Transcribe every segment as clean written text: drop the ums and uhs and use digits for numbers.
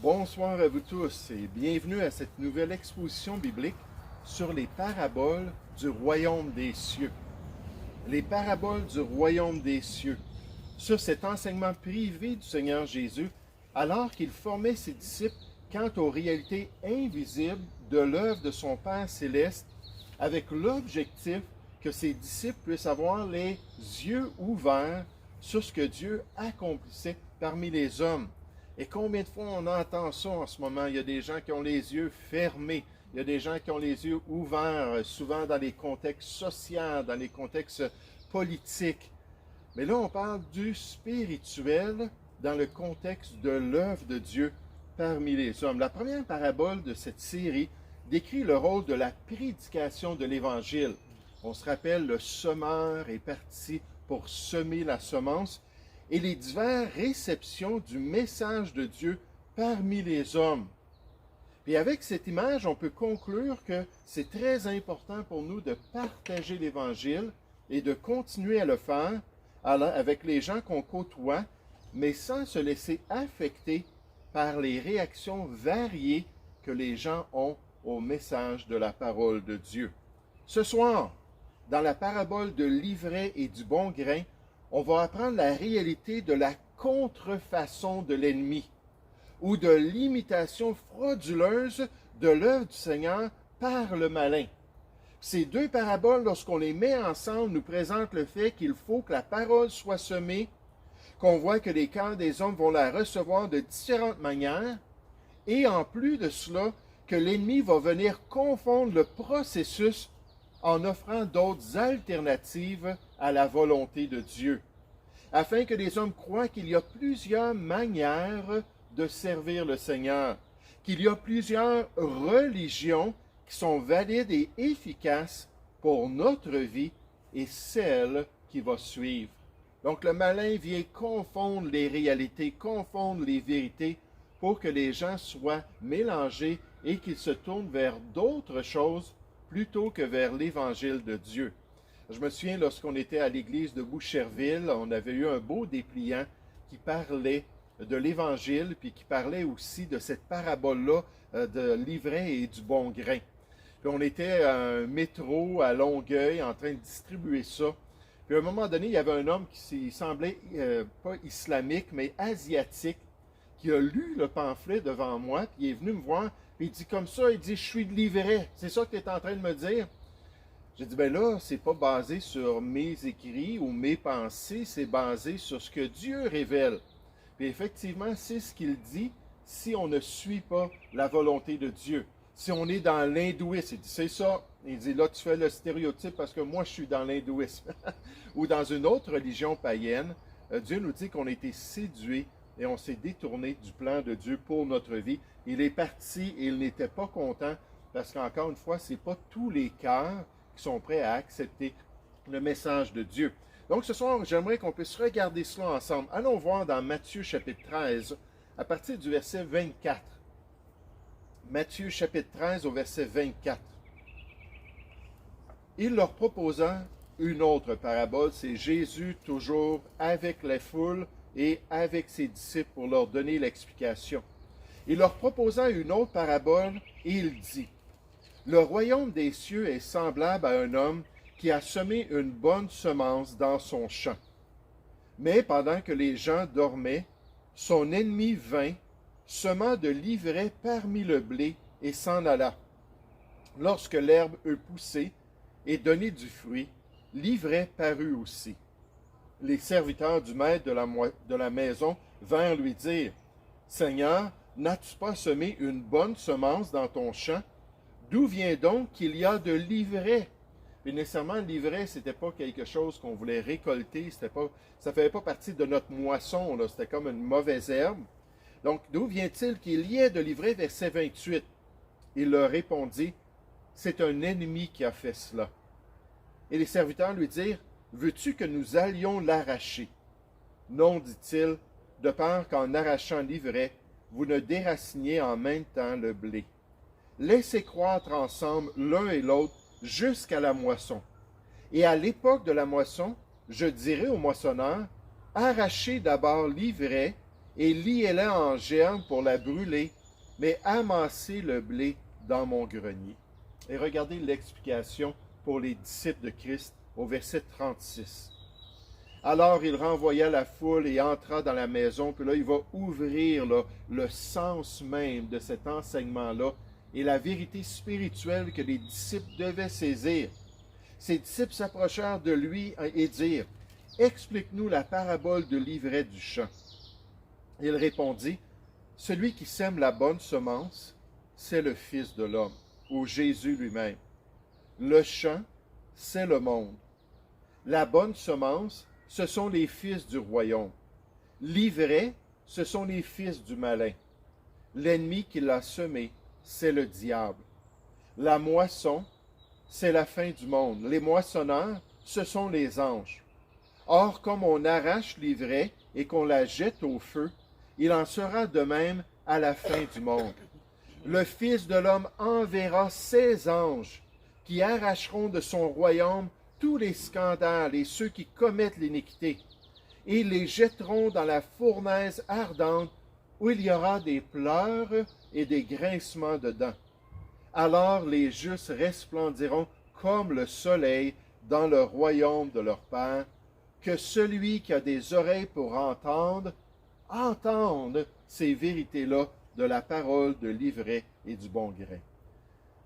Bonsoir à vous tous et bienvenue à cette nouvelle exposition biblique sur les paraboles du royaume des cieux. Les paraboles du royaume des cieux, sur cet enseignement privé du Seigneur Jésus, alors qu'il formait ses disciples quant aux réalités invisibles de l'œuvre de son Père céleste, avec l'objectif que ses disciples puissent avoir les yeux ouverts sur ce que Dieu accomplissait parmi les hommes. Et combien de fois on entend ça en ce moment? Il y a des gens qui ont les yeux fermés. Il y a des gens qui ont les yeux ouverts, souvent dans les contextes sociaux, dans les contextes politiques. Mais là, on parle du spirituel dans le contexte de l'œuvre de Dieu parmi les hommes. La première parabole de cette série décrit le rôle de la prédication de l'Évangile. On se rappelle, le semeur est parti pour semer la semence et les diverses réceptions du message de Dieu parmi les hommes. Et avec cette image, on peut conclure que c'est très important pour nous de partager l'Évangile et de continuer à le faire avec les gens qu'on côtoie, mais sans se laisser affecter par les réactions variées que les gens ont au message de la parole de Dieu. Ce soir, dans la parabole de l'ivraie et du bon grain, on va apprendre la réalité de la contrefaçon de l'ennemi ou de l'imitation frauduleuse de l'œuvre du Seigneur par le malin. Ces deux paraboles, lorsqu'on les met ensemble, nous présentent le fait qu'il faut que la parole soit semée, qu'on voit que les cœurs des hommes vont la recevoir de différentes manières, et en plus de cela, que l'ennemi va venir confondre le processus en offrant d'autres alternatives à la volonté de Dieu, afin que les hommes croient qu'il y a plusieurs manières de servir le Seigneur, qu'il y a plusieurs religions qui sont valides et efficaces pour notre vie et celle qui va suivre. Donc le malin vient confondre les réalités, confondre les vérités pour que les gens soient mélangés et qu'ils se tournent vers d'autres choses plutôt que vers l'Évangile de Dieu. Je me souviens, lorsqu'on était à l'église de Boucherville, on avait eu un beau dépliant qui parlait de l'Évangile, puis qui parlait aussi de cette parabole-là de l'ivraie et du bon grain. Puis on était à un métro à Longueuil en train de distribuer ça. Puis à un moment donné, il y avait un homme qui semblait pas islamique, mais asiatique, qui a lu le pamphlet devant moi, puis il est venu me voir, puis il dit comme ça, il dit « Je suis de l'ivraie. C'est ça que tu es en train de me dire? » J'ai dit, ben là, c'est pas basé sur mes écrits ou mes pensées, c'est basé sur ce que Dieu révèle. Puis effectivement, c'est ce qu'il dit si on ne suit pas la volonté de Dieu. Si on est dans l'hindouisme, il dit, c'est ça. Il dit, là, tu fais le stéréotype parce que moi, je suis dans l'hindouisme. Ou dans une autre religion païenne, Dieu nous dit qu'on a été séduits et on s'est détourné du plan de Dieu pour notre vie. Il est parti et il n'était pas content parce qu'encore une fois, ce n'est pas tous les cœurs qui sont prêts à accepter le message de Dieu. Donc ce soir, j'aimerais qu'on puisse regarder cela ensemble. Allons voir dans Matthieu chapitre 13, à partir du verset 24. Matthieu chapitre 13 au verset 24. Il leur proposa une autre parabole, c'est Jésus toujours avec les foules et avec ses disciples pour leur donner l'explication. Il leur proposa une autre parabole et il dit, « Le royaume des cieux est semblable à un homme qui a semé une bonne semence dans son champ. Mais pendant que les gens dormaient, son ennemi vint, sema de l'ivraie parmi le blé et s'en alla. Lorsque l'herbe eut poussé et donné du fruit, l'ivraie parut aussi. Les serviteurs du maître de la maison vinrent lui dire, « Seigneur, n'as-tu pas semé une bonne semence dans ton champ? D'où vient donc qu'il y a de l'ivraie? » Puis nécessairement, l'ivraie, ce n'était pas quelque chose qu'on voulait récolter, ça ne faisait pas partie de notre moisson, c'était comme une mauvaise herbe. Donc, d'où vient-il qu'il y ait de l'ivraie? Verset 28. Il leur répondit, c'est un ennemi qui a fait cela. Et les serviteurs lui dirent, veux-tu que nous allions l'arracher? Non, dit-il, de peur qu'en arrachant l'ivraie, vous ne déraciniez en même temps le blé. Laissez croître ensemble l'un et l'autre jusqu'à la moisson. Et à l'époque de la moisson, je dirai au moissonneur, arrachez d'abord l'ivraie et liez-la en germe pour la brûler, mais amassez le blé dans mon grenier. » Et regardez l'explication pour les disciples de Christ au verset 36. Alors il renvoya la foule et entra dans la maison, puis là il va ouvrir là, le sens même de cet enseignement-là et la vérité spirituelle que les disciples devaient saisir. Ses disciples s'approchèrent de lui et dirent, « Explique-nous la parabole de l'ivraie du champ. » Il répondit, « Celui qui sème la bonne semence, c'est le Fils de l'homme, ou Jésus lui-même. Le champ, c'est le monde. La bonne semence, ce sont les fils du royaume. L'ivraie, ce sont les fils du malin. L'ennemi qui l'a semé, c'est le diable. La moisson, c'est la fin du monde. Les moissonneurs, ce sont les anges. Or, comme on arrache l'ivraie et qu'on la jette au feu, il en sera de même à la fin du monde. Le Fils de l'homme enverra ses anges qui arracheront de son royaume tous les scandales et ceux qui commettent l'iniquité, et les jetteront dans la fournaise ardente où il y aura des pleurs et des grincements de dents. Alors les justes resplendiront comme le soleil dans le royaume de leur Père. Que celui qui a des oreilles pour entendre, entende ces vérités-là de la parole de l'ivraie et du bon grain.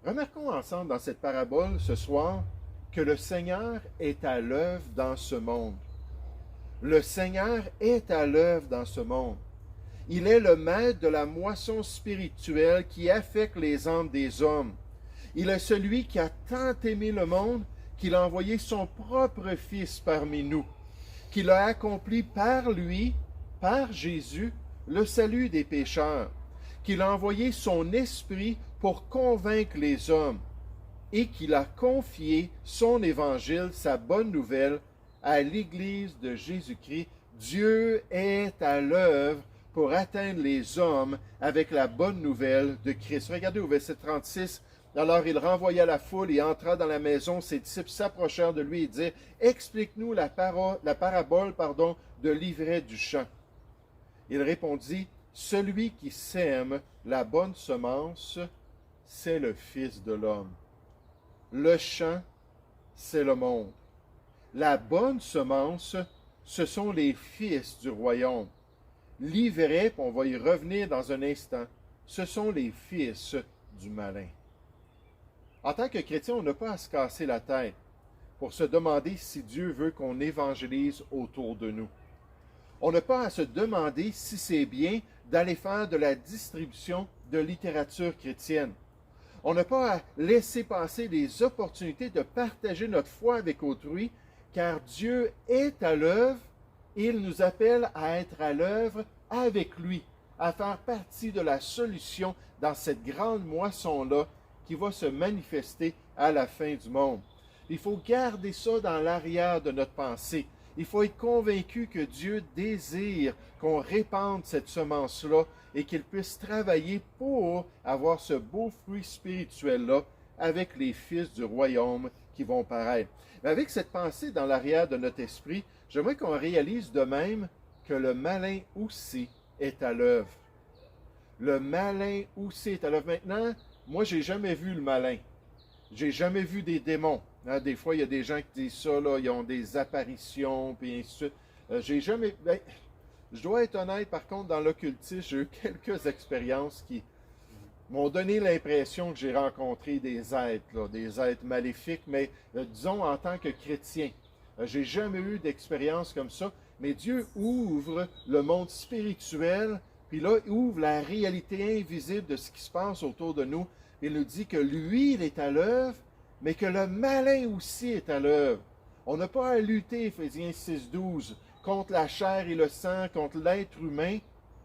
Remarquons ensemble dans cette parabole ce soir que le Seigneur est à l'œuvre dans ce monde. Le Seigneur est à l'œuvre dans ce monde. Il est le maître de la moisson spirituelle qui affecte les âmes des hommes. Il est celui qui a tant aimé le monde qu'il a envoyé son propre Fils parmi nous, qu'il a accompli par lui, par Jésus, le salut des pécheurs, qu'il a envoyé son Esprit pour convaincre les hommes, et qu'il a confié son évangile, sa bonne nouvelle, à l'Église de Jésus-Christ. Dieu est à l'œuvre pour atteindre les hommes avec la bonne nouvelle de Christ. Regardez au verset 36. Alors il renvoya la foule et entra dans la maison. Ses disciples s'approchèrent de lui et dirent, « Explique-nous la parabole de l'ivraie du champ. » Il répondit, « Celui qui sème la bonne semence, c'est le Fils de l'homme. Le champ, c'est le monde. La bonne semence, ce sont les fils du royaume. L'ivraie, on va y revenir dans un instant, ce sont les fils du malin. » En tant que chrétien, on n'a pas à se casser la tête pour se demander si Dieu veut qu'on évangélise autour de nous. On n'a pas à se demander si c'est bien d'aller faire de la distribution de littérature chrétienne. On n'a pas à laisser passer les opportunités de partager notre foi avec autrui, car Dieu est à l'œuvre et il nous appelle à être à l'œuvre avec lui, à faire partie de la solution dans cette grande moisson-là qui va se manifester à la fin du monde. Il faut garder ça dans l'arrière de notre pensée. Il faut être convaincu que Dieu désire qu'on répande cette semence-là et qu'il puisse travailler pour avoir ce beau fruit spirituel-là avec les fils du royaume qui vont paraître. Mais avec cette pensée dans l'arrière de notre esprit, j'aimerais qu'on réalise de même que le malin aussi est à l'œuvre. Le malin aussi est à l'œuvre. Maintenant, moi, j'ai jamais vu le malin. J'ai jamais vu des démons. Hein, des fois, il y a des gens qui disent ça, là, ils ont des apparitions, puis ainsi de suite. J'ai jamais... je dois être honnête, par contre, dans l'occultisme, j'ai eu quelques expériences qui m'ont donné l'impression que j'ai rencontré des êtres maléfiques, mais disons en tant que chrétien. J'ai jamais eu d'expérience comme ça, mais Dieu ouvre le monde spirituel, puis là, il ouvre la réalité invisible de ce qui se passe autour de nous. Il nous dit que lui, il est à l'œuvre, mais que le malin aussi est à l'œuvre. On n'a pas à lutter, Éphésiens 6,12, contre la chair et le sang, contre l'être humain,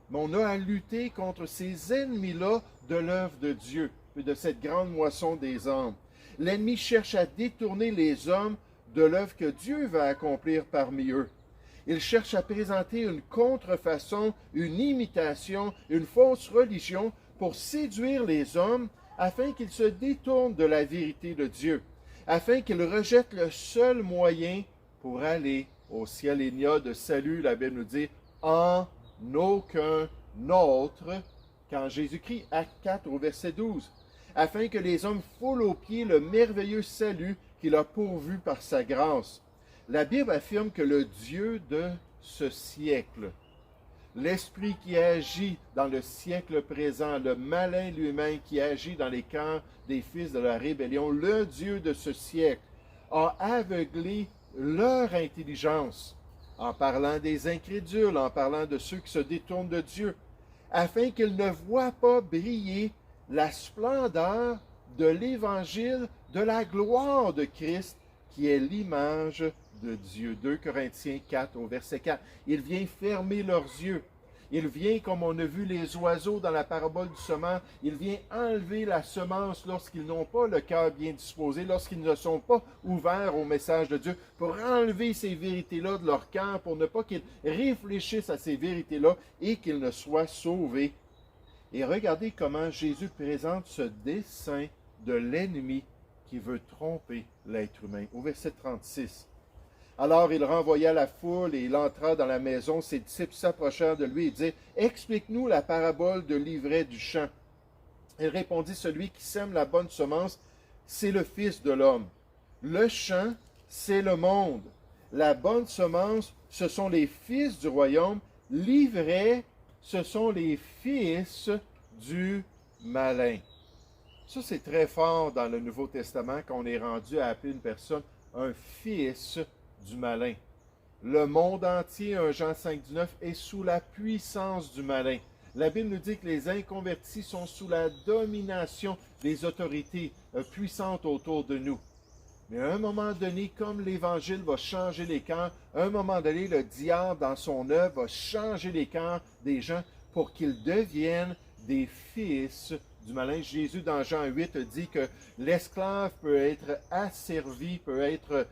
mais on a à lutter contre ces ennemis-là de l'œuvre de Dieu, et de cette grande moisson des hommes. L'ennemi cherche à détourner les hommes de l'œuvre que Dieu va accomplir parmi eux. Il cherche à présenter une contrefaçon, une imitation, une fausse religion pour séduire les hommes afin qu'ils se détournent de la vérité de Dieu, afin qu'ils rejettent le seul moyen pour aller au ciel. Il n'y a de salut, la Bible nous dit, en n'aucun autre qu'en Jésus-Christ. Acte 4 au verset 12. Afin que les hommes foulent aux pieds le merveilleux salut qu'il a pourvu par sa grâce. La Bible affirme que le Dieu de ce siècle, l'esprit qui agit dans le siècle présent, le malin lui-même qui agit dans les cœurs des fils de la rébellion, le Dieu de ce siècle, a aveuglé leur intelligence en parlant des incrédules, en parlant de ceux qui se détournent de Dieu, afin qu'ils ne voient pas briller la splendeur de l'Évangile de la gloire de Christ, qui est l'image de Dieu. 2 Corinthiens 4 au verset 4. Il vient fermer leurs yeux. Il vient, comme on a vu les oiseaux dans la parabole du semeur, il vient enlever la semence lorsqu'ils n'ont pas le cœur bien disposé, lorsqu'ils ne sont pas ouverts au message de Dieu, pour enlever ces vérités-là de leur cœur, pour ne pas qu'ils réfléchissent à ces vérités-là et qu'ils ne soient sauvés. Et regardez comment Jésus présente ce dessein de l'ennemi qui veut tromper l'être humain. Au verset 36. Alors il renvoya la foule et il entra dans la maison. Ses disciples s'approchèrent de lui et dirent, « Explique-nous la parabole de l'ivraie du champ. » Il répondit, « Celui qui sème la bonne semence, c'est le Fils de l'homme. Le champ, c'est le monde. La bonne semence, ce sont les fils du royaume. L'ivraie, ce sont les fils du malin. » Ça, c'est très fort dans le Nouveau Testament qu'on est rendu à appeler une personne un fils du malin. Le monde entier, 1 Jean 5,19, est sous la puissance du malin. La Bible nous dit que les inconvertis sont sous la domination des autorités puissantes autour de nous. Mais à un moment donné, comme l'Évangile va changer les cœurs, à un moment donné, le diable, dans son œuvre, va changer les cœurs des gens pour qu'ils deviennent des fils du malin. Jésus, dans Jean 8, dit que l'esclave peut être asservi, peut être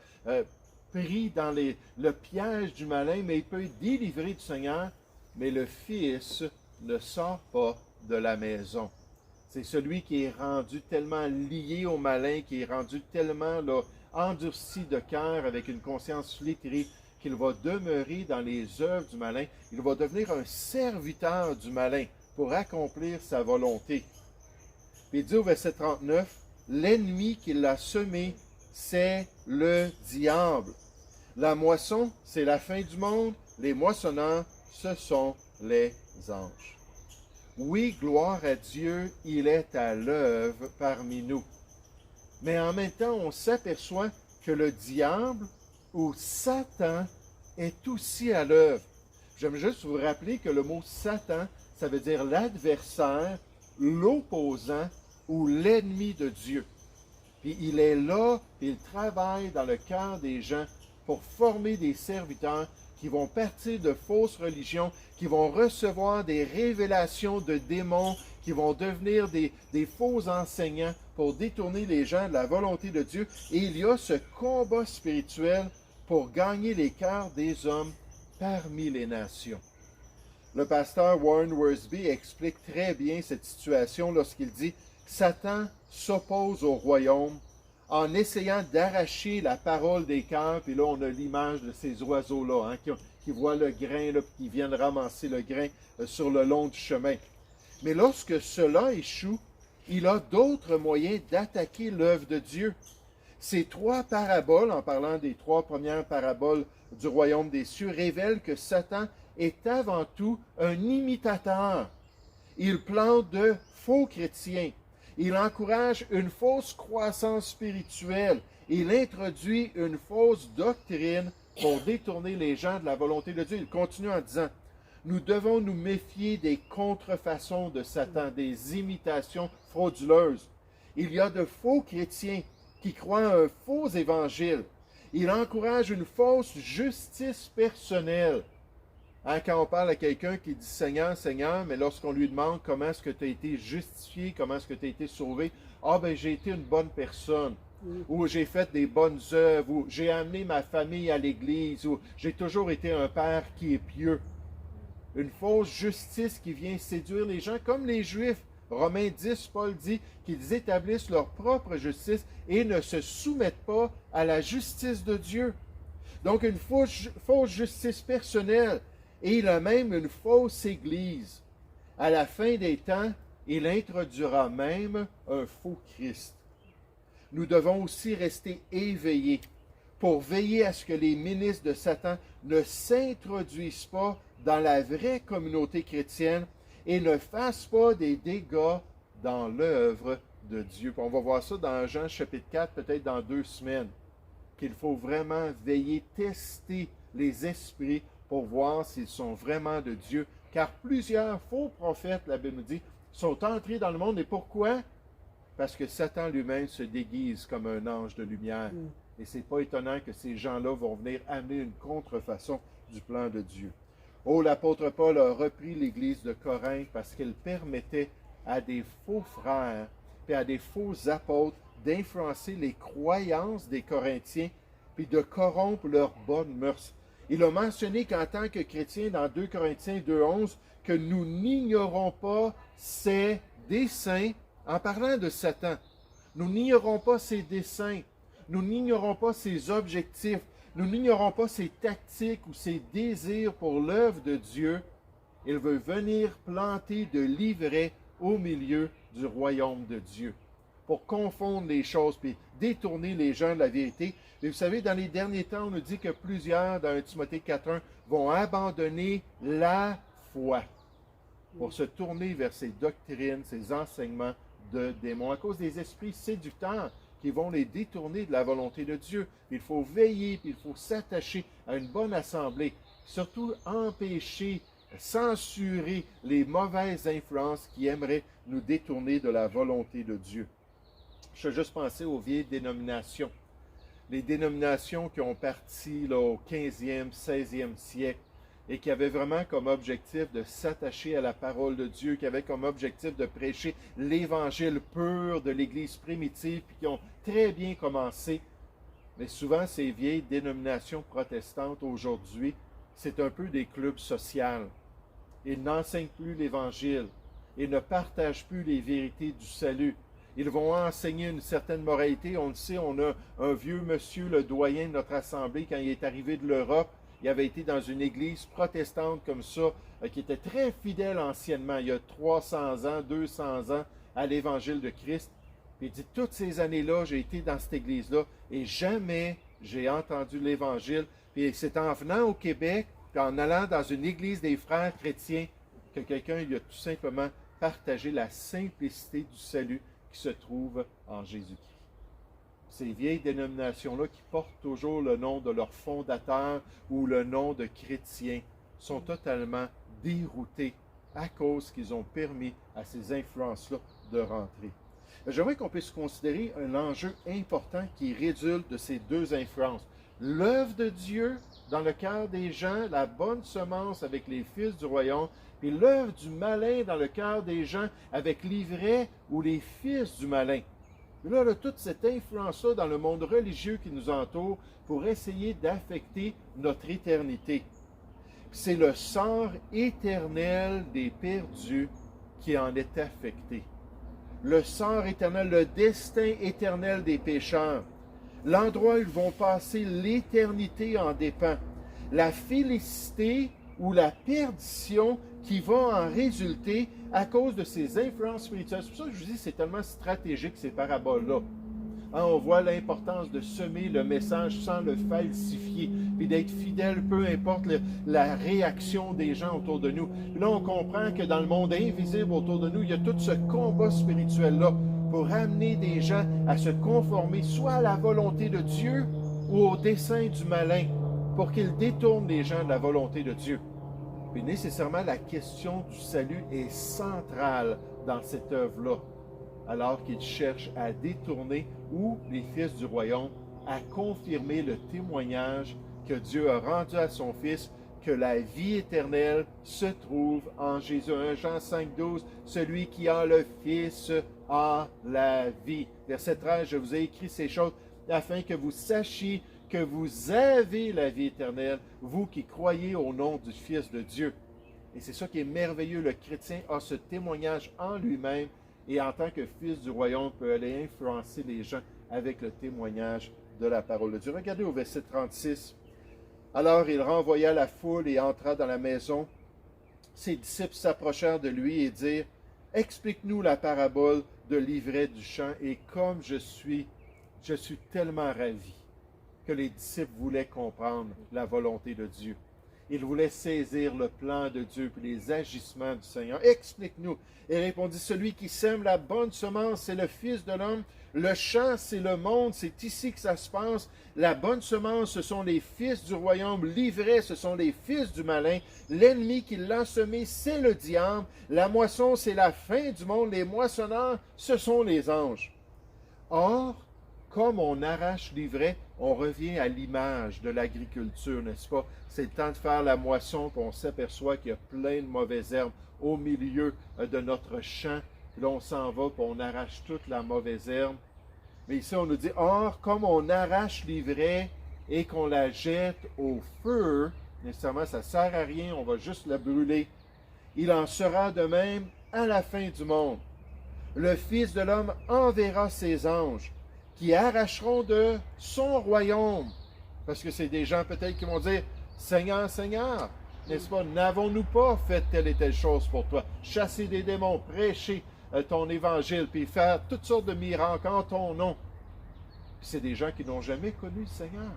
pris dans le piège du malin, mais il peut être délivré du Seigneur, mais le Fils ne sort pas de la maison. C'est celui qui est rendu tellement lié au malin, qui est rendu tellement endurci de cœur, avec une conscience flétrie, qu'il va demeurer dans les œuvres du malin. Il va devenir un serviteur du malin pour accomplir sa volonté. Puis il dit au verset 39, « L'ennemi qui l'a semé, c'est le diable. La moisson, c'est la fin du monde. Les moissonneurs, ce sont les anges. » Oui, gloire à Dieu, il est à l'œuvre parmi nous. Mais en même temps, on s'aperçoit que le diable ou Satan est aussi à l'œuvre. J'aime juste vous rappeler que le mot Satan, ça veut dire l'adversaire, l'opposant ou l'ennemi de Dieu. Puis il est là, il travaille dans le cœur des gens pour former des serviteurs qui vont partir de fausses religions, qui vont recevoir des révélations de démons, qui vont devenir des faux enseignants pour détourner les gens de la volonté de Dieu. Et il y a ce combat spirituel pour gagner les cœurs des hommes parmi les nations. Le pasteur Warren Wiersbe explique très bien cette situation lorsqu'il dit « Satan s'oppose au royaume en essayant d'arracher la parole des cœurs. » Puis là, on a l'image de ces oiseaux-là qui voient le grain, là, qui viennent ramasser le grain sur le long du chemin. Mais lorsque cela échoue, il a d'autres moyens d'attaquer l'œuvre de Dieu. Ces trois paraboles, en parlant des trois premières paraboles du royaume des cieux, révèlent que Satan est avant tout un imitateur. Il plante de faux chrétiens. Il encourage une fausse croissance spirituelle. Il introduit une fausse doctrine pour détourner les gens de la volonté de Dieu. Il continue en disant, nous devons nous méfier des contrefaçons de Satan, des imitations frauduleuses. Il y a de faux chrétiens qui croient à un faux évangile. Il encourage une fausse justice personnelle. Quand on parle à quelqu'un qui dit « Seigneur, Seigneur », mais lorsqu'on lui demande « Comment est-ce que tu as été justifié? Comment est-ce que tu as été sauvé? » « Ah, ben j'ai été une bonne personne. » Ou « J'ai fait des bonnes œuvres. » Ou « J'ai amené ma famille à l'église. » Ou « J'ai toujours été un père qui est pieux. » Une fausse justice qui vient séduire les gens, comme les Juifs. Romains 10, Paul dit qu'ils établissent leur propre justice et ne se soumettent pas à la justice de Dieu. Donc une fausse justice personnelle. Et il a même une fausse Église. À la fin des temps, il introduira même un faux Christ. Nous devons aussi rester éveillés pour veiller à ce que les ministres de Satan ne s'introduisent pas dans la vraie communauté chrétienne et ne fassent pas des dégâts dans l'œuvre de Dieu. On va voir ça dans Jean chapitre 4, peut-être dans 2 semaines, qu'il faut vraiment veiller, tester les esprits pour voir s'ils sont vraiment de Dieu. Car plusieurs faux prophètes, la Bible nous dit, sont entrés dans le monde. Et pourquoi? Parce que Satan lui-même se déguise comme un ange de lumière. Et ce n'est pas étonnant que ces gens-là vont venir amener une contrefaçon du plan de Dieu. Oh, l'apôtre Paul a repris l'Église de Corinthe parce qu'elle permettait à des faux frères et à des faux apôtres d'influencer les croyances des Corinthiens puis de corrompre leurs bonnes mœurs. Il a mentionné qu'en tant que chrétiens, dans 2 Corinthiens 2,11, que nous n'ignorons pas ses desseins, en parlant de Satan. Nous n'ignorons pas ses desseins, nous n'ignorons pas ses objectifs, nous n'ignorons pas ses tactiques ou ses désirs pour l'œuvre de Dieu. Il veut venir planter de l'ivraie au milieu du royaume de Dieu, pour confondre les choses puis détourner les gens de la vérité. Et vous savez, dans les derniers temps, on nous dit que plusieurs, dans 1 Timothée 4.1, vont abandonner la foi pour se tourner vers ces doctrines, ces enseignements de démons, à cause des esprits séducteurs qui vont les détourner de la volonté de Dieu. Il faut veiller, puis il faut s'attacher à une bonne assemblée, surtout empêcher, censurer les mauvaises influences qui aimeraient nous détourner de la volonté de Dieu. Je vais juste penser aux vieilles dénominations. Les dénominations qui ont parti là, au 15e, 16e siècle et qui avaient vraiment comme objectif de s'attacher à la parole de Dieu, qui avaient comme objectif de prêcher l'évangile pur de l'Église primitive, puis qui ont très bien commencé. Mais souvent, ces vieilles dénominations protestantes aujourd'hui, c'est un peu des clubs sociaux. Ils n'enseignent plus l'Évangile. Ils ne partagent plus les vérités du salut. Ils vont enseigner une certaine moralité. On le sait, on a un vieux monsieur, le doyen de notre assemblée, quand il est arrivé de l'Europe, il avait été dans une église protestante comme ça, qui était très fidèle anciennement, il y a 300 ans, 200 ans, à l'Évangile de Christ. Puis il dit, toutes ces années-là, j'ai été dans cette église-là et jamais j'ai entendu l'Évangile. Puis c'est en venant au Québec, puis en allant dans une église des frères chrétiens, que quelqu'un lui a tout simplement partagé la simplicité du salut qui se trouve en Jésus-Christ. Ces vieilles dénominations-là qui portent toujours le nom de leur fondateur ou le nom de chrétien sont totalement déroutées à cause qu'ils ont permis à ces influences-là de rentrer. J'aimerais qu'on puisse considérer un enjeu important qui résulte de ces deux influences. L'œuvre de Dieu dans le cœur des gens, la bonne semence avec les fils du royaume, puis l'œuvre du malin dans le cœur des gens avec l'ivraie ou les fils du malin. Et là, toute cette influence-là dans le monde religieux qui nous entoure pour essayer d'affecter notre éternité. C'est le sort éternel des perdus qui en est affecté. Le sort éternel, le destin éternel des pécheurs. L'endroit où ils vont passer l'éternité en dépend. La félicité ou la perdition qui va en résulter à cause de ces influences spirituelles. C'est pour ça que je vous dis que c'est tellement stratégique ces paraboles-là. Hein, on voit l'importance de semer le message sans le falsifier, puis d'être fidèle, peu importe la réaction des gens autour de nous. Puis là, on comprend que dans le monde invisible autour de nous, il y a tout ce combat spirituel-là pour amener des gens à se conformer soit à la volonté de Dieu ou au dessein du malin, pour qu'ils détournent les gens de la volonté de Dieu. Puis nécessairement, la question du salut est centrale dans cette œuvre-là, alors qu'ils cherchent à détourner, ou les fils du royaume, à confirmer le témoignage que Dieu a rendu à son Fils, que la vie éternelle se trouve en Jésus. 1 Jean 5,12, celui qui a le Fils a la vie. Verset 13, je vous ai écrit ces choses afin que vous sachiez que vous avez la vie éternelle, vous qui croyez au nom du Fils de Dieu. Et c'est ça qui est merveilleux. Le chrétien a ce témoignage en lui-même et en tant que fils du royaume peut aller influencer les gens avec le témoignage de la parole de Dieu. Regardez au verset 36. Alors il renvoya la foule et entra dans la maison. Ses disciples s'approchèrent de lui et dirent, « Explique-nous la parabole de l'ivraie du champ. » Et comme je suis tellement ravi que les disciples voulaient comprendre la volonté de Dieu. Ils voulaient saisir le plan de Dieu et les agissements du Seigneur. « Explique-nous. » Et répondit, « Celui qui sème la bonne semence, c'est le Fils de l'homme. Le champ, c'est le monde, c'est ici que ça se passe. La bonne semence, ce sont les fils du royaume. L'ivraie, ce sont les fils du malin. L'ennemi qui l'a semé, c'est le diable. La moisson, c'est la fin du monde. Les moissonneurs, ce sont les anges. » Or, comme on arrache l'ivraie, on revient à l'image de l'agriculture, n'est-ce pas? C'est le temps de faire la moisson, puis on s'aperçoit qu'il y a plein de mauvaises herbes au milieu de notre champ. Puis là, on s'en va, puis on arrache toute la mauvaise herbe. Mais ici, on nous dit, or, comme on arrache l'ivraie et qu'on la jette au feu, nécessairement, ça ne sert à rien, on va juste la brûler. Il en sera de même à la fin du monde. Le Fils de l'homme enverra ses anges, qui arracheront de son royaume. Parce que c'est des gens peut-être qui vont dire, « Seigneur, Seigneur, n'est-ce pas, n'avons-nous pas fait telle et telle chose pour toi? Chasser des démons, prêcher ton évangile, puis faire toutes sortes de miracles en ton nom. » Puis c'est des gens qui n'ont jamais connu le Seigneur.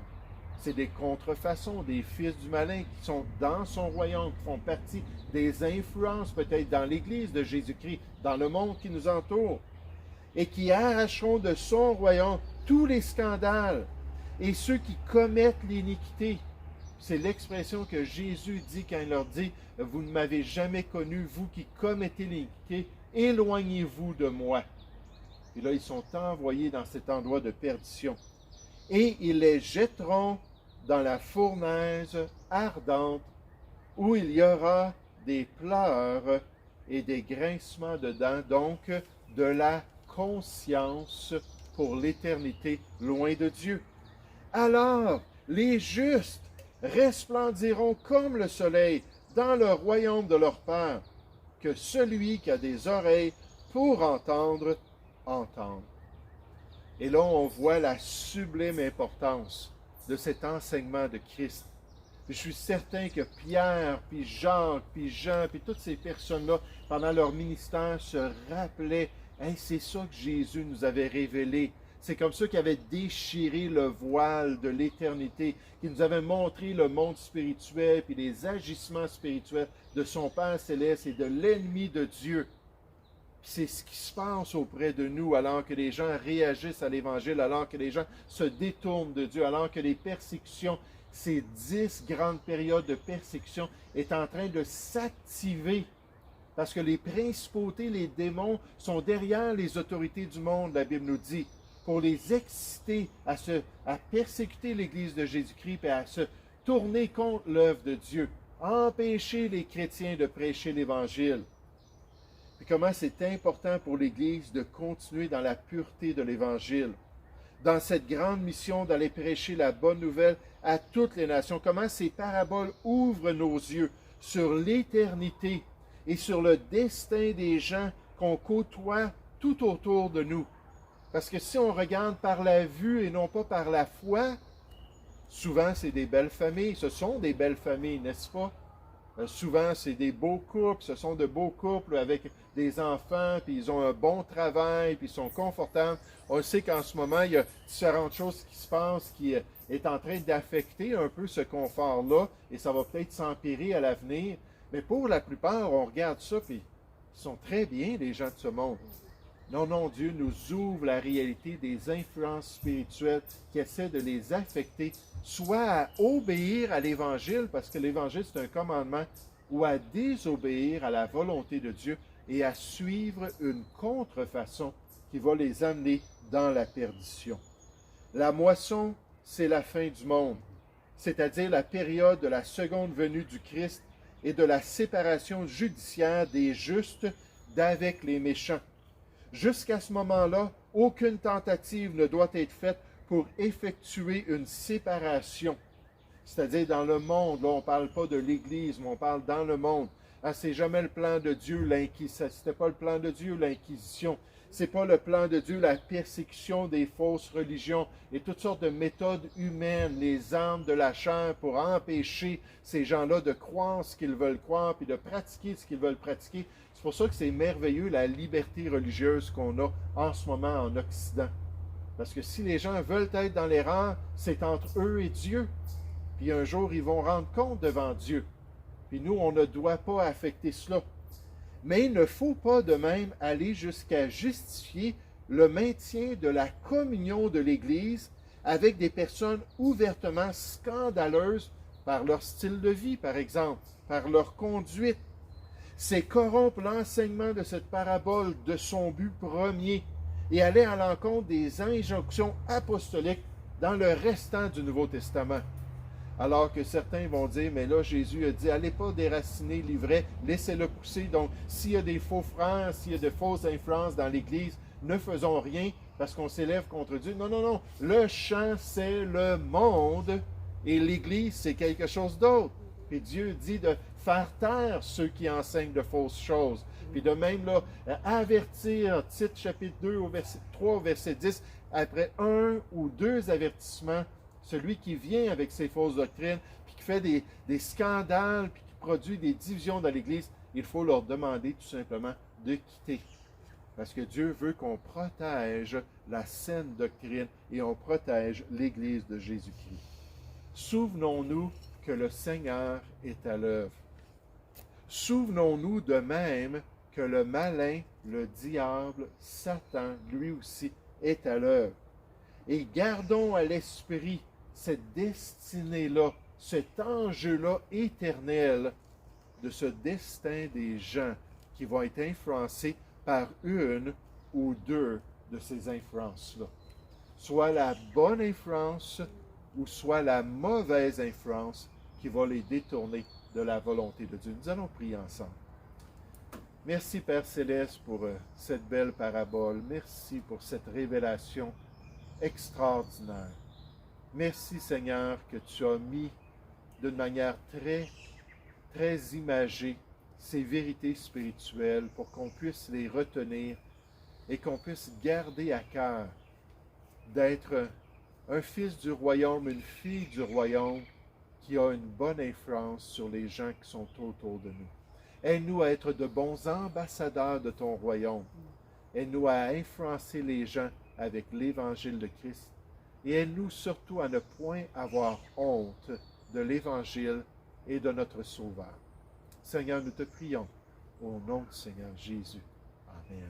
C'est des contrefaçons, des fils du malin qui sont dans son royaume, qui font partie des influences peut-être dans l'Église de Jésus-Christ, dans le monde qui nous entoure, et qui arracheront de son royaume tous les scandales et ceux qui commettent l'iniquité. C'est l'expression que Jésus dit quand il leur dit, « Vous ne m'avez jamais connu, vous qui commettez l'iniquité, éloignez-vous de moi. » Et là, ils sont envoyés dans cet endroit de perdition. Et ils les jetteront dans la fournaise ardente, où il y aura des pleurs et des grincements de dents, donc de la conscience pour l'éternité loin de Dieu. Alors, les justes resplendiront comme le soleil dans le royaume de leur Père. Que celui qui a des oreilles pour entendre, entende. Et là, on voit la sublime importance de cet enseignement de Christ. Puis je suis certain que Pierre, puis Jacques, puis Jean, puis toutes ces personnes-là, pendant leur ministère, se rappelaient, hey, c'est ça que Jésus nous avait révélé. C'est comme ça qu'il avait déchiré le voile de l'éternité, qu'il nous avait montré le monde spirituel, puis les agissements spirituels de son Père céleste et de l'ennemi de Dieu. C'est ce qui se passe auprès de nous alors que les gens réagissent à l'Évangile, alors que les gens se détournent de Dieu, alors que les persécutions, ces 10 grandes périodes de persécution, est en train de s'activer. Parce que les principautés, les démons sont derrière les autorités du monde, la Bible nous dit, pour les exciter à persécuter l'Église de Jésus-Christ et à se tourner contre l'œuvre de Dieu, empêcher les chrétiens de prêcher l'Évangile. Puis comment c'est important pour l'Église de continuer dans la pureté de l'Évangile, dans cette grande mission d'aller prêcher la bonne nouvelle à toutes les nations. Comment ces paraboles ouvrent nos yeux sur l'éternité et sur le destin des gens qu'on côtoie tout autour de nous. Parce que si on regarde par la vue et non pas par la foi, souvent c'est des belles familles, ce sont des belles familles, n'est-ce pas? Souvent, c'est des beaux couples, ce sont de beaux couples avec des enfants, puis ils ont un bon travail, puis ils sont confortables. On sait qu'en ce moment, il y a différentes choses qui se passent qui est en train d'affecter un peu ce confort-là, et ça va peut-être s'empirer à l'avenir. Mais pour la plupart, on regarde ça, puis ils sont très bien, les gens de ce monde. Non, non, Dieu nous ouvre la réalité des influences spirituelles qui essaient de les affecter, soit à obéir à l'Évangile, parce que l'Évangile c'est un commandement, ou à désobéir à la volonté de Dieu et à suivre une contrefaçon qui va les amener dans la perdition. La moisson, c'est la fin du monde, c'est-à-dire la période de la seconde venue du Christ et de la séparation judiciaire des justes d'avec les méchants. Jusqu'à ce moment-là, aucune tentative ne doit être faite pour effectuer une séparation. C'est-à-dire dans le monde, là on ne parle pas de l'Église, mais on parle dans le monde. Ah, c'est jamais le plan de Dieu, c'était pas le plan de Dieu, l'Inquisition. C'est pas le plan de Dieu, la persécution des fausses religions et toutes sortes de méthodes humaines, les armes de la chair pour empêcher ces gens-là de croire ce qu'ils veulent croire puis de pratiquer ce qu'ils veulent pratiquer. C'est pour ça que c'est merveilleux la liberté religieuse qu'on a en ce moment en Occident. Parce que si les gens veulent être dans l'erreur, c'est entre eux et Dieu. Puis un jour, ils vont rendre compte devant Dieu. Puis nous, on ne doit pas affecter cela. Mais il ne faut pas de même aller jusqu'à justifier le maintien de la communion de l'Église avec des personnes ouvertement scandaleuses par leur style de vie, par exemple, par leur conduite. C'est corrompre l'enseignement de cette parabole de son but premier et aller à l'encontre des injonctions apostoliques dans le restant du Nouveau Testament. Alors que certains vont dire, mais là, Jésus a dit, allez pas déraciner l'ivraie, laissez-le pousser. Donc, s'il y a des faux frères, s'il y a de fausses influences dans l'Église, ne faisons rien parce qu'on s'élève contre Dieu. Non, non, non. Le champ, c'est le monde et l'Église, c'est quelque chose d'autre. Puis Dieu dit de faire taire ceux qui enseignent de fausses choses. Puis de même, là, avertir, Tite chapitre 2, au verset 3, au verset 10, après un ou deux avertissements, celui qui vient avec ses fausses doctrines, puis qui fait des scandales, puis qui produit des divisions dans l'Église, il faut leur demander tout simplement de quitter. Parce que Dieu veut qu'on protège la saine doctrine et on protège l'Église de Jésus-Christ. Souvenons-nous que le Seigneur est à l'œuvre. Souvenons-nous de même que le malin, le diable, Satan, lui aussi, est à l'œuvre. Et gardons à l'esprit cette destinée-là, cet enjeu-là éternel de ce destin des gens qui vont être influencés par une ou deux de ces influences-là. Soit la bonne influence ou soit la mauvaise influence qui va les détourner de la volonté de Dieu. Nous allons prier ensemble. Merci Père Céleste pour cette belle parabole. Merci pour cette révélation extraordinaire. Merci Seigneur que tu as mis d'une manière très, très imagée ces vérités spirituelles pour qu'on puisse les retenir et qu'on puisse garder à cœur d'être un fils du royaume, une fille du royaume qui a une bonne influence sur les gens qui sont autour de nous. Aide-nous à être de bons ambassadeurs de ton royaume. Aide-nous à influencer les gens avec l'Évangile de Christ. Et aide-nous surtout à ne point avoir honte de l'Évangile et de notre Sauveur. Seigneur, nous te prions au nom du Seigneur Jésus. Amen.